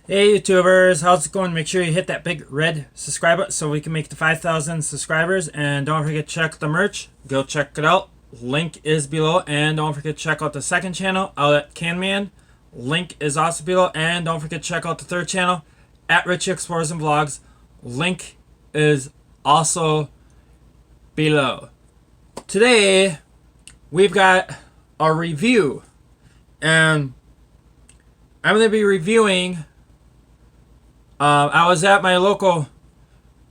Hey YouTubers, how's it going? Make sure you hit that big red subscribe button so we can make the 5,000 subscribers. And don't forget to check the merch. Go check it out. Link is below. And don't forget to check out the second channel, out at Canman. Link is also below. And don't forget to check out the third channel, at Richie Explores and Vlogs. Link is also below. Today, we've got a review. And I'm going to be reviewing... I was at my local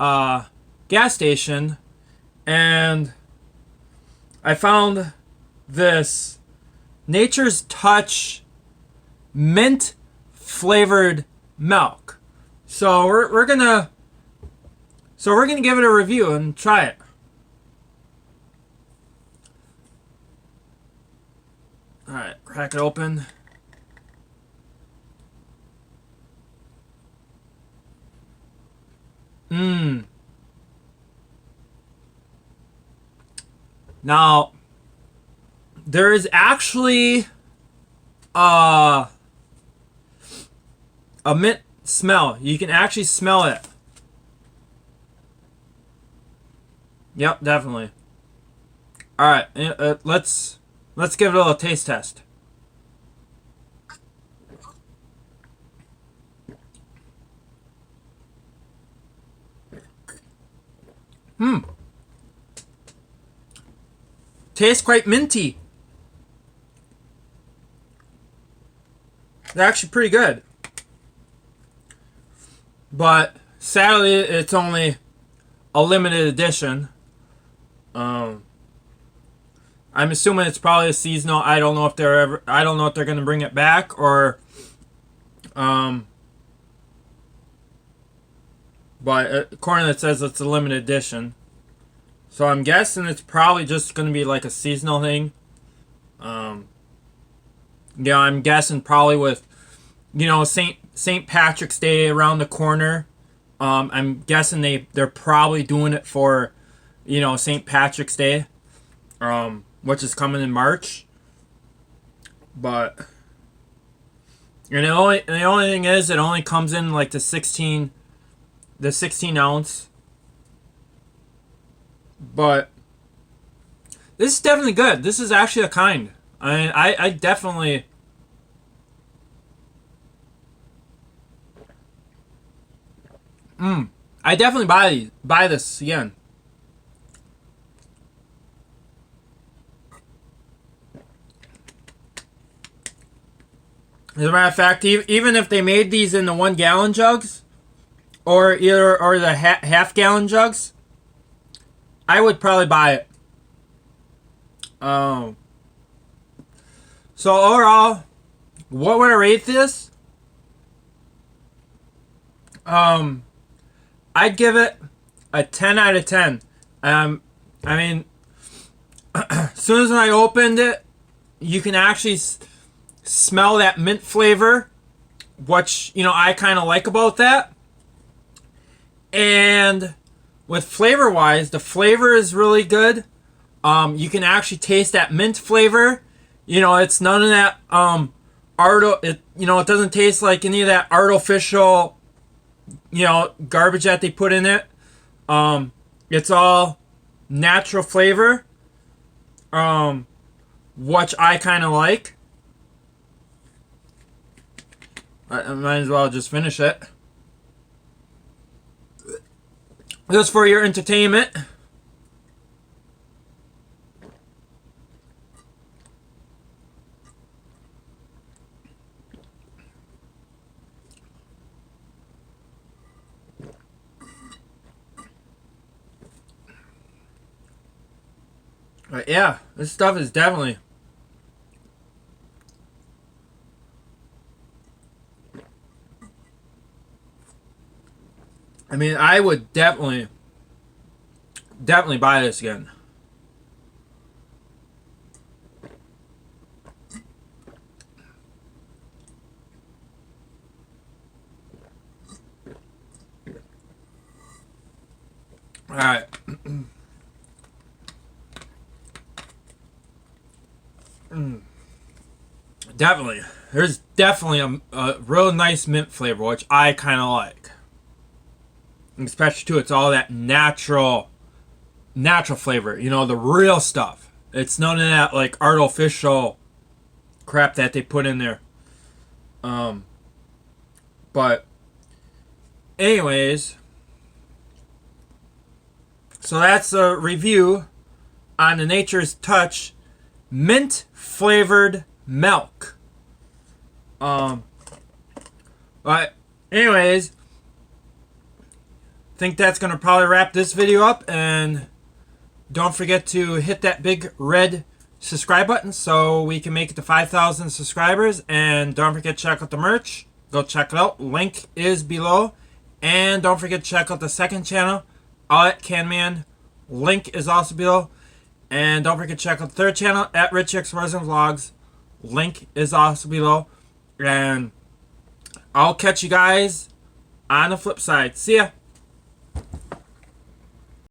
gas station and I found this Nature's Touch mint flavored milk. So we're gonna give it a review and try it. All right, crack it open. Now, there is actually a mint smell. You can actually smell it. Yep, definitely. All right, let's give it a little taste test. Tastes quite minty. They're actually pretty good. But sadly, it's only a limited edition. I'm assuming it's probably a seasonal. I don't know if they're gonna bring it back or but according to it says it's a limited edition. So I'm guessing it's probably just going to be like a seasonal thing. Yeah, I'm guessing probably with, St. Patrick's Day around the corner. I'm guessing they're probably doing it for, St. Patrick's Day, which is coming in March. But and the only thing is it only comes in like the 16 ounce. But this is definitely good. This is actually a kind. I definitely... I definitely buy this again. As a matter of fact, even if they made these in the 1-gallon jugs, or the half-gallon jugs, I would probably buy it. So overall, what would I rate this? I'd give it a 10 out of 10. I mean, as soon as I opened it, you can actually smell that mint flavor, which, I kind of like about that. And with flavor-wise, the flavor is really good. You can actually taste that mint flavor. It's none of that it doesn't taste like any of that artificial, garbage that they put in it. It's all natural flavor, which I kind of like. I might as well just finish it. Just for your entertainment. But yeah, this stuff is definitely... I mean, I would definitely buy this again. All right. Definitely. There's definitely a real nice mint flavor, which I kind of like. Especially too, it's all that natural flavor. You know, the real stuff. It's none of that like artificial crap that they put in there. But anyways, so that's a review on the Nature's Touch mint flavored milk. But anyways, think that's gonna probably wrap this video up, and don't forget to hit that big red subscribe button so we can make it to 5,000 subscribers. And don't forget to check out the merch. Go check it out. Link is below. And don't forget to check out the second channel, All at Canman. Link is also below. And don't forget to check out the third channel, at Rich Explores and Vlogs. Link is also below. And I'll catch you guys on the flip side. See ya.